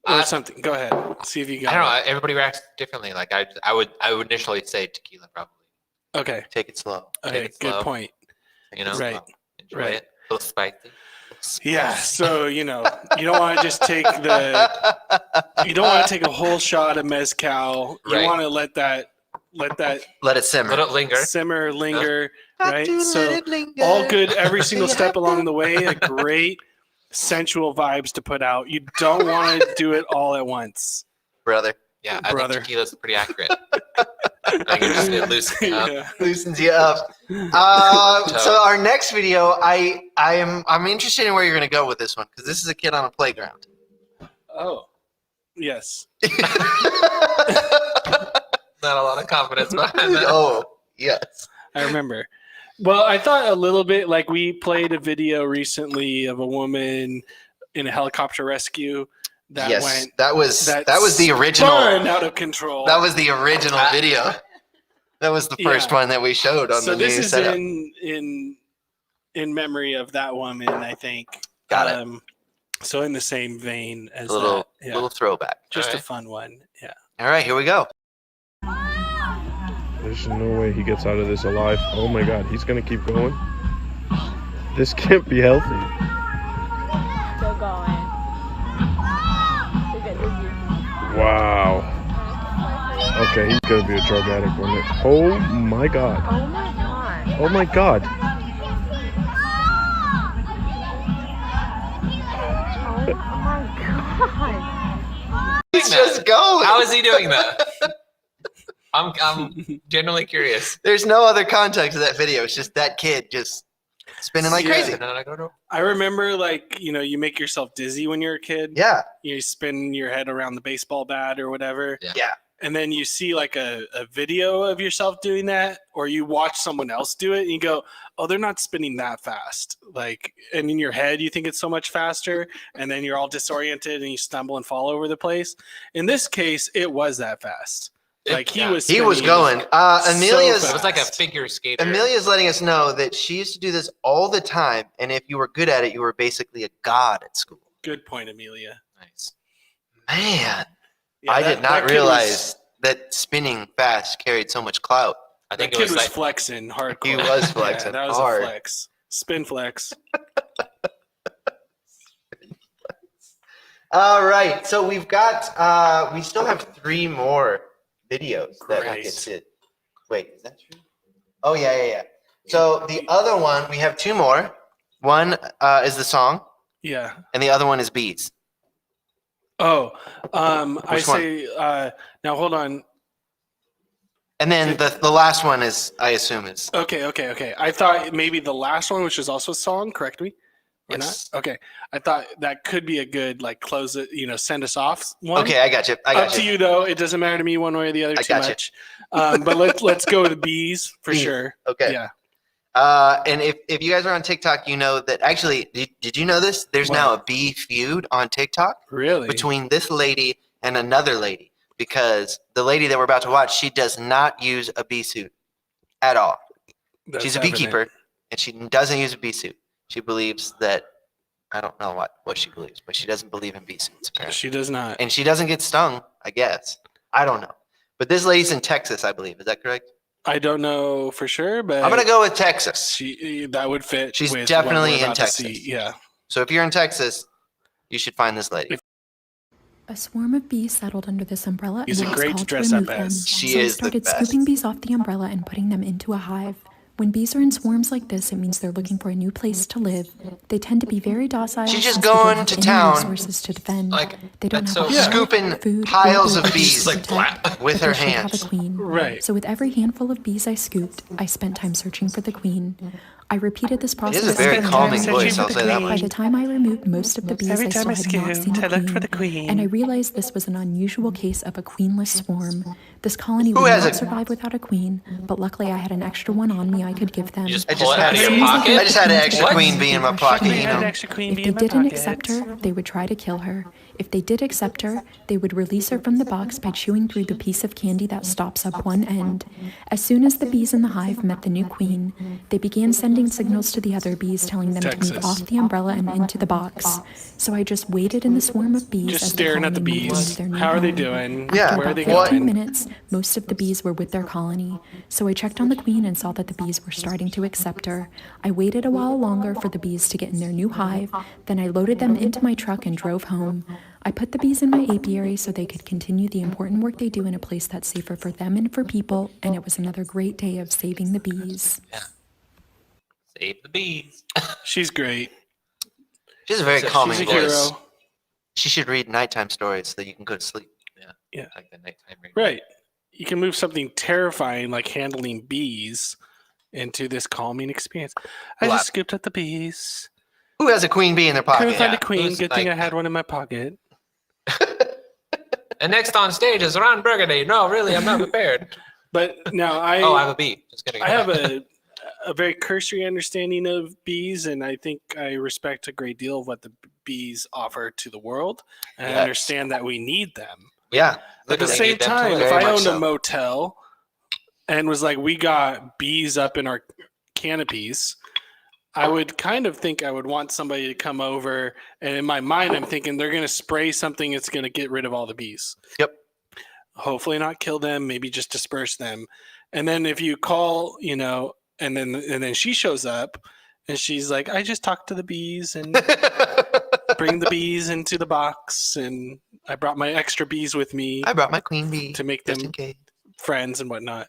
or something. Go ahead. See if you got I don't know. Everybody reacts differently. Like I would initially say tequila probably. it. Okay. Take it slow. Okay. it Good slow. point. Right. Enjoy Right. it. A little spicy. Yeah. So, you don't want to just take you don't want to take a whole shot of mezcal. You Right. want to let that Let it simmer. Let it linger. simmer, linger, Got right? to So let it linger. all good every single step along the way, a great sensual vibes to put out. You don't want to do it all at once. Brother. Yeah, I Brother. think tequila's pretty accurate. I think it loosens you up. Yeah. Loosens you up. So our next video, I'm interested in where you're gonna go with this one because this is a kid on a playground. Oh. Yes. Not a lot of confidence behind that. Oh, yes. I remember. Well, I thought a little bit like we played a video recently of a woman in a helicopter rescue that Yes, went that was the original. spun out of control. That was the original video. That was the first Yeah. one that we showed on so the this new is setup. in memory of that woman, I think. Got it. So in the same vein as A little that. Yeah. little throwback. Just a Alright. fun one. Yeah. All right, here we go. There's no way he gets out of this alive. Oh my god, he's gonna keep going. This can't be healthy. Still going. Wow. Okay, he's gonna be a drug addict one day. Oh my god. Oh my god. Oh my god. Oh my god. He's just going. How is he doing that? I'm genuinely curious. There's no other context to that video. It's just that kid just spinning like Yeah. crazy. I remember, like, you make yourself dizzy when you're a kid. Yeah. You spin your head around the baseball bat or whatever. Yeah. And then you see like a video of yourself doing that, or you watch someone else do it and you go, oh, they're not spinning that fast. Like, and in your head, you think it's so much faster, and then you're all disoriented and you stumble and fall over the place. In this case, it was that fast. Like he was He was spinning going. Amelia's so It was like a fast. figure skater. Amelia's letting us know that she used to do this all the time, and if you were good at it, you were basically a god at school. Good point, Amelia. Nice. Man, Yeah, I that- did that not kid realize that spinning fast carried so much clout. I That think kid it was was like flexing hardcore. He was flexing that was hard. a flex. Spin flex. All right, so we've got we still have 3 more videos that we Great. get to. Wait, is that true? Oh yeah. So the other one, we have 2 more. One is the song, Yeah. and the other one is bees. Oh, I Which one? say now hold on. And then the last one is, I assume, is Okay. I thought maybe the last one, which is also a song, correct me? Or Yes. not? Okay. I thought that could be a good like close it, send us off one. okay. I got you. Up to you though. It doesn't matter to me one way or the other I too got you. much. But let's go to bees for Bees. sure. Okay. Yeah. And if you guys are on TikTok, you know that actually, did you know this? There's What? now a bee feud on TikTok Really? between this lady and another lady, because the lady that we're about to watch, she does not use a bee suit at all. That's She's a evident. beekeeper, and she doesn't use a bee suit. She believes that, I don't know what she believes, but she doesn't believe in bee suits apparently. She does not. And she doesn't get stung, I guess. I don't know. But this lady's in Texas, I believe. Is that correct? I don't know for sure, but I'm gonna go with Texas. that would fit. She's with definitely what we're in about to see. Texas. Yeah. So if you're in Texas, you should find this lady. A swarm of bees settled under this umbrella Is and it it was great to called dress remove up them. as? She So I is the started best. scooping bees off the umbrella and putting them into a hive. When bees are in swarms like this, it means they're looking for a new place to live. They tend to be very docile. She's just since they don't going have to any town, resources to defend. like, They don't that's have so a home, scooping food, piles or of people bees to like protect, with but her they should have hands. a queen. Right. So with every handful of bees I scooped, I spent time searching for the queen. I repeated this It process. is a very several calming times. voice, I'll say that By much. the time I removed most of the bees, Every I time still I had not scooped, seen I a looked for the queen. And I realized this was an unusual case of a queenless swarm. This colony Who would has not a- survive without a queen, but luckily I had an extra one on me I could give them. You just I pull just it out had of your Seems like pocket. they I just had an extra What? queen bee in my pocket, you know. If they didn't accept her, they would try to kill her. If they did accept her, they would release her from the box by chewing through the piece of candy that stops up one end. As soon as the bees in the hive met the new queen, they began sending signals to the other bees telling them to move Texas. off the umbrella and into the box. So I just waited in the swarm of bees. Just as staring at the colony moved bees. into their new How are they home. doing? Yeah, After Where are about they 15 going? minutes, most of the bees were with their colony. So I checked on the queen and saw that the bees were starting to accept her. I waited a while longer for the bees to get in their new hive. Then I loaded them into my truck and drove home. I put the bees in my apiary so they could continue the important work they do in a place that's safer for them and for people. And it was another great day of saving the bees. Save the bees. She's great. She has a very calming She's a voice. hero. She should read nighttime stories so that you can go to sleep. Yeah. Like the nighttime reading. Right. You can move something terrifying like handling bees into this calming experience. I Wow. just scooped up the bees. Who has a queen bee in their Couldn't pocket? find Yeah. a queen. Who's Good thing like- I had one in my pocket. And next on stage is Ron Burgundy. No, really, I'm not prepared. But now I have a bee. Just kidding. I have a very cursory understanding of bees, and I think I respect a great deal of what the bees offer to the world. And Yes. I understand that we need them. Yeah. At the Literally same need them to time, live. if Very I much owned so. a motel and was like, we got bees up in our canopies, I would kind of think I would want somebody to come over. And in my mind, I'm thinking they're going to spray something that's going to get rid of all the bees. Yep. Hopefully not kill them, maybe just disperse them. And then if you call, and then she shows up and she's like, I just talked to the bees and bring the bees into the box, and I brought my extra bees with me I brought my queen bee to make just them in case. friends and whatnot.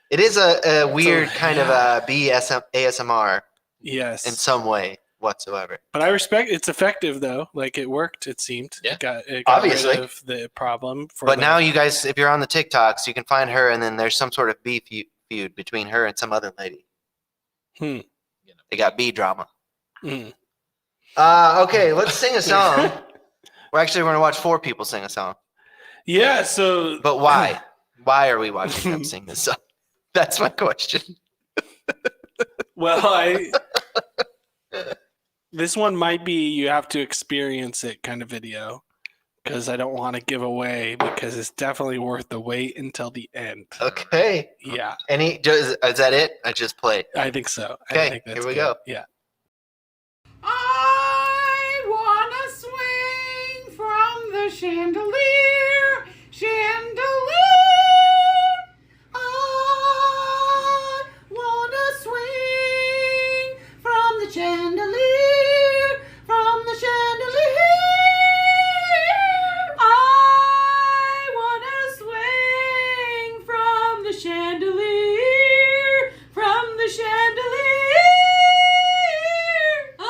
It is a weird kind of a ASMR Yes. in some way whatsoever. But I respect it's effective though. Like it worked, it seemed. Yeah. It got Obviously. rid of the problem. But now you guys, if you're on the TikToks, you can find her, and then there's some sort of bee feud between her and some other lady. Hmm. They got bee drama. Mm. Okay, let's sing a song. We're going to watch 4 people sing a song. Yeah, so But why? Why are we watching them sing this song? That's my question. well, this one might be you have to experience it kind of video because I don't want to give away because it's definitely worth the wait until the end. Okay. Yeah, Is that it? I just played. I think so. Okay, I think that's here we good. go. Yeah. I wanna swing from the chandelier, chandelier. I wanna swing from the chandelier, from the chandelier. I wanna swing from the chandelier, from the chandelier. I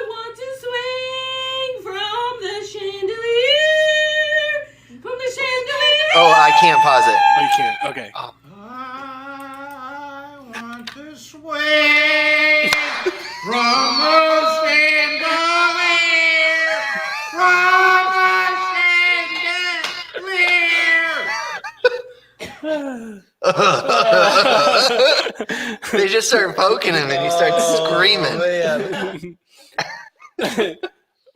want to swing from the chandelier, from the chandelier. Oh, I can't pause it. Oh, you can't. Okay. I want to swing from the chandelier, from the chandelier. They just start poking him, and he starts screaming.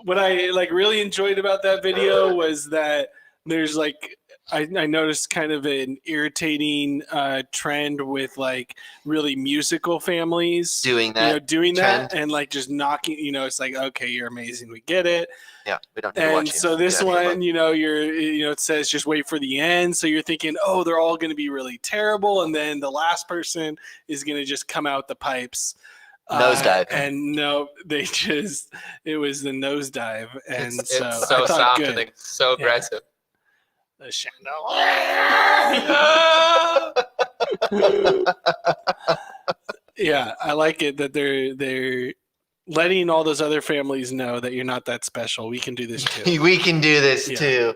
What I really enjoyed about that video was that there's I noticed kind of an irritating trend with really musical families Doing that. doing that trend. and just knocking. It's like, okay, you're amazing, we get it. Yeah, we don't need to watch And you. so this Get out of here, one, it says just wait for the end. So you're thinking, oh, they're all going to be really terrible, and then the last person is going to just come out the pipes. Nosedive. And no, it was the nosedive. And It's so so I thought soft good. and so aggressive. The chandelier. Yeah, I like it that they're letting all those other families know that you're not that special. We can do this too. We can do this Yeah. too.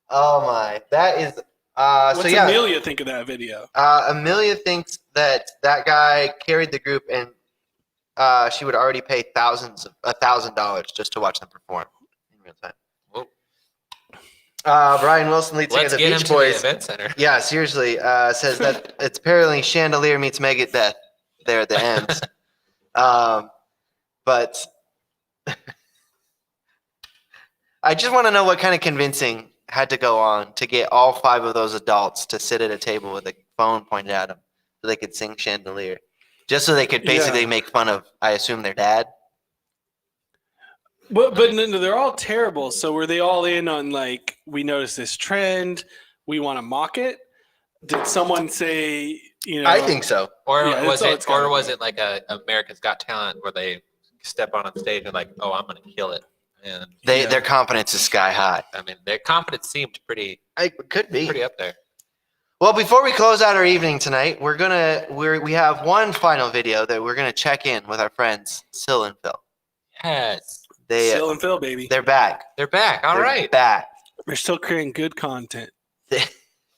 Oh my, that is. What's So yeah, Amelia think of that video? Amelia thinks that guy carried the group, and she would already pay $1,000 just to watch them perform in real time. Whoa. Brian Wilson, lead singer Let's of the get him Beach to the Boys. event center. Yeah, seriously, says that it's apparently Chandelier meets Megadeth there at the end. But I just want to know what kind of convincing had to go on to get all 5 of those adults to sit at a table with a phone pointed at them so they could sing Chandelier. Just so they could basically make fun of, I assume, their dad. But no, they're all terrible. So were they all in on we noticed this trend, we want to mock it? Did someone say, I think so. Or Yeah, was it's it gotta was be. it like a America's Got Talent where they step on stage and oh, I'm gonna kill it. And Their confidence is sky high. I mean their confidence seemed pretty Could be. up there. Well, before we close out our evening tonight, we have one final video that we're gonna check in with our friends Sil and Phil. Yes. Sil and Phil, baby? They're back. They're back. All They're right. back. They're still creating good content.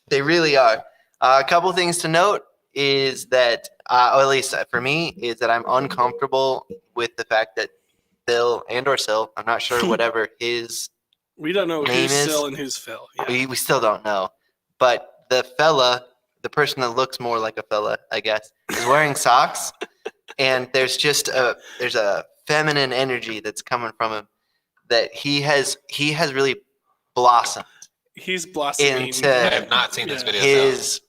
They really are. A couple things to note is that, or at least for me, is that I'm uncomfortable with the fact that Phil or Sil, I'm not sure, whatever his We don't know name who's is. Sil and who's Phil. Yeah. We still don't know. But the fella, the person that looks more like a fella, I guess, is wearing socks, and there's just there's a feminine energy that's coming from him that he has really blossomed He's blossoming. into I have not seen this video. his,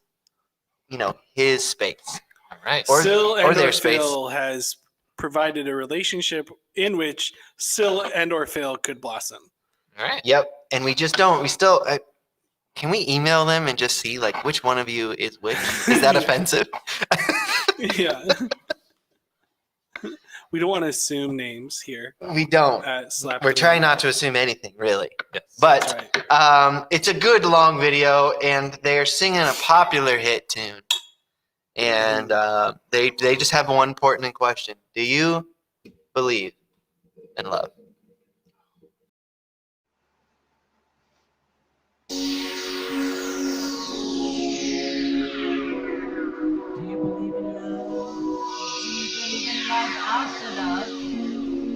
his space. All right. Or- Sil and their or space. Phil has provided a relationship in which Sil and or Phil could blossom. All right. Yep. And we just don't. We still. Can we email them and just see which one of you is which? Is that offensive? Yeah. We don't want to assume names here. We don't. We're trying not to assume anything, really. Yes. But Right. it's a good long video, and they're singing a popular hit tune. And they just have one important question. Do you believe in love?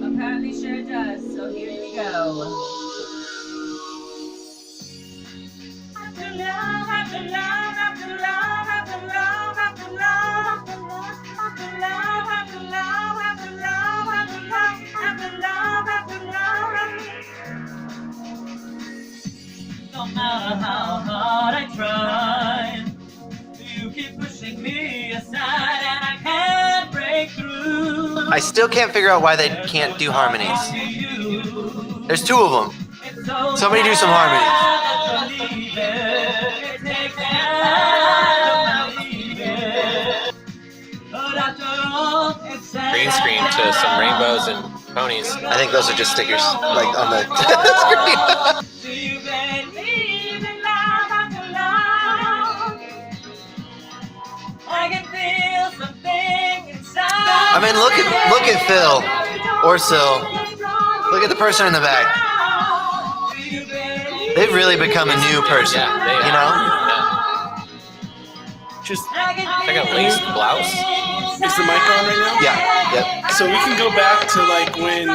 Apparently sure does, so here we go. After love, after love, after love, after love, after love, after love, after love, after love, after love, after love, after love, no matter how hard I try, you keep pushing me aside and I can't break through. I still can't figure out why they can't do harmonies. There's two of them. Somebody do some harmonies. Green screen to some rainbows and ponies. I think those are just stickers, like on the screen. I mean, look at Phil or Sil. Look at the person in the back. They've really become a new person. Yeah, they you are. know. Just Like a lace blouse. is the mic on right now? Yeah. Yep. So we can go back to like when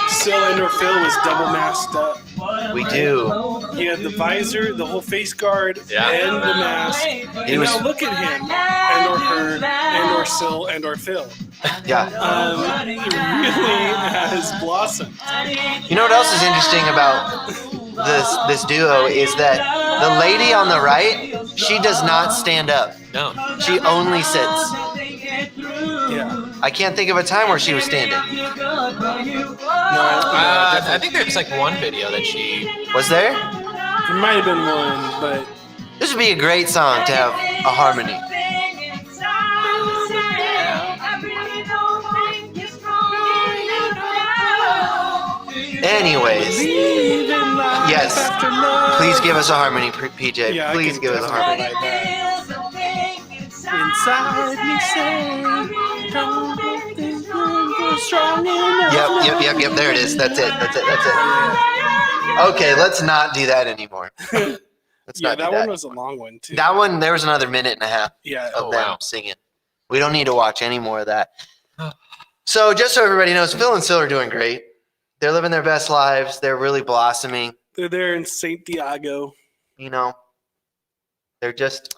Sil and or Phil was double masked up. We do. He had the visor, the whole face guard, Yeah. and the mask. And was- now look at him, and or her, and or Sil, and or Phil. Yeah. He really has blossomed. You know what else is interesting about this duo is that the lady on the right, she does not stand up. No. She only sits. Yeah. I can't think of a time where she was standing. I think there's like one video that she. Was there? There might have been one, but This would be a great song to have a harmony. Anyways, yes. Please give us a harmony, PJ. Yeah, I Please can give us a harmony. inside me say, don't think you're strong enough. Yep. There it is. That's it. Okay, let's not do that anymore. Let's Yeah, not do that that. one was a long one too. That one, there was another minute and a half Yeah. of Oh, them wow. singing. We don't need to watch any more of that. So just so everybody knows, Phil and Sil are doing great. They're living their best lives. They're really blossoming. They're there in St. Diego. You know, they're just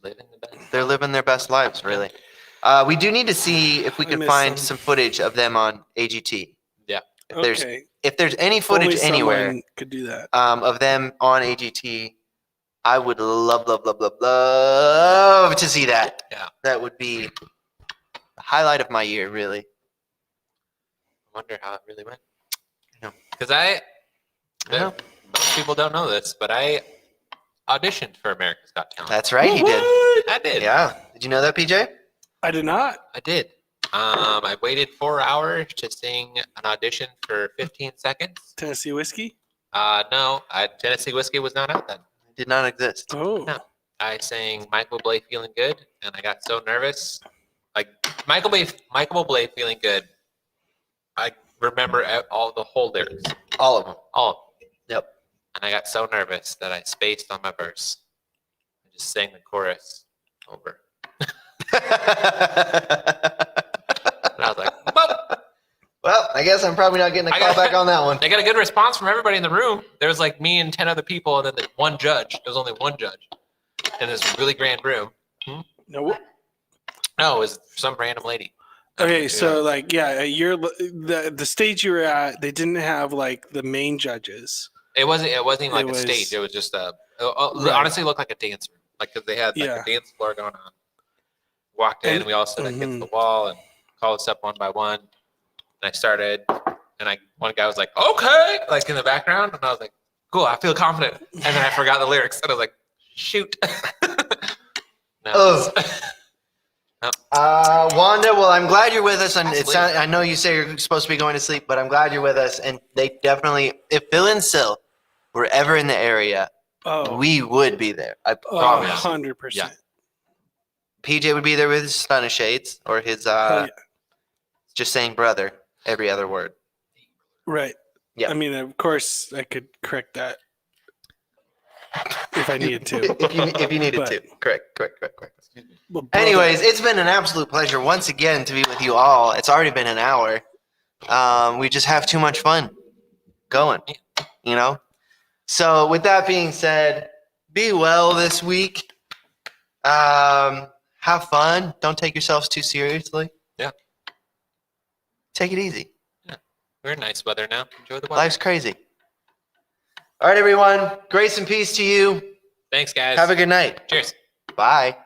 Living the best. they're living their best lives, really. We do need to see if we I can miss find them. some footage of them on AGT. Yeah. Okay. If there's any footage Only anywhere someone could do that. of them on AGT, I would love to see that. Yeah. That would be the highlight of my year, really. I wonder how it really went. know. Because know. most people don't know this, but I auditioned for America's Got Talent. That's right, you did. I did. Yeah. Did you know that, PJ? I did not. I did. I waited 4 hours to sing an audition for 15 seconds. Tennessee whiskey. No, Tennessee Whiskey was not out then. It did not exist. Oh. No. I sang Michael Bublé Feeling Good, and I got so nervous. Like Michael Bublé Feeling Good, I remember the whole lyrics. All of them. All of them. Yep. And I got so nervous that I spaced on my verse. I just sang the chorus over. And I was like, "Boop." Well, I guess I'm probably not getting a I call got- back on that one. I got a good response from everybody in the room. There was like me and 10 other people, and then the one judge. There was only one judge in this really grand room. No. No, it was some random lady. Okay, Yeah. so like, yeah, the stage you were at, they didn't have like the main judges. It wasn't even like It a was- stage. It was just Right. honestly looked like a dance room. Like, because they had like Yeah. a dance floor going on. Walked in, And- we all stood against the wall and called us up one by one. And I started, and one guy was like, "Okay," like in the background, and I was like, "Cool, I feel confident." And then I forgot the lyrics, and I was like, "Shoot." No, it was- Wanda, well, I'm glad you're with us. And it's Absolutely. I know you say you're supposed to be going to sleep, but I'm glad you're with us. And they definitely, if Phil and Sil were ever in the area, we would be there. I promise. 100%. Yeah. PJ would be there with his stunner shades or his just saying brother every other word. Right. Yeah. I mean, of course, I could correct that if I needed to. if you needed But- to. Correct. Well, brother- Anyways, it's been an absolute pleasure once again to be with you all. It's already been an hour. We just have too much fun going, you know? So with that being said, be well this week. Have fun. Don't take yourselves too seriously. Yeah. Take it easy. We're in nice weather now. Enjoy the weather. Life's crazy. All right, everyone. Grace and peace to you. Thanks, guys. Have a good night. Cheers. Bye.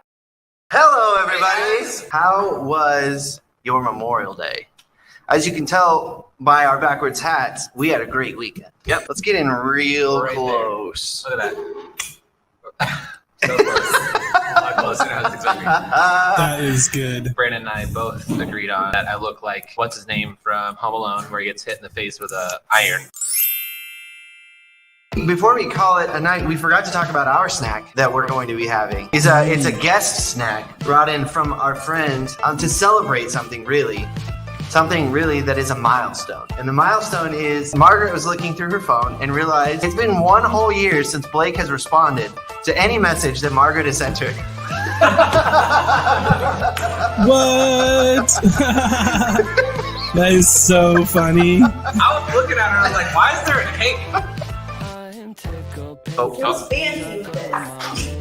Hello, everybody. How was your Memorial Day? As you can tell by our backwards hats, we had a great weekend. Yep. Let's get in real Right there. close. Look at that. So close. A lot closer than I was expecting. That is good. Brandon and I both agreed on that I look like, what's his name from Home Alone, where he gets hit in the face with a iron. Before we call it a night, we forgot to talk about our snack that we're going to be having. It's a guest snack brought in from our friends to celebrate something really that is a milestone. And the milestone is Margaret was looking through her phone and realized it's been 1 whole year since Blake has responded to any message that Margaret has sent her. What? That is so funny. I was looking at her, I was like, why is there a cake? Oh. Fancy with this.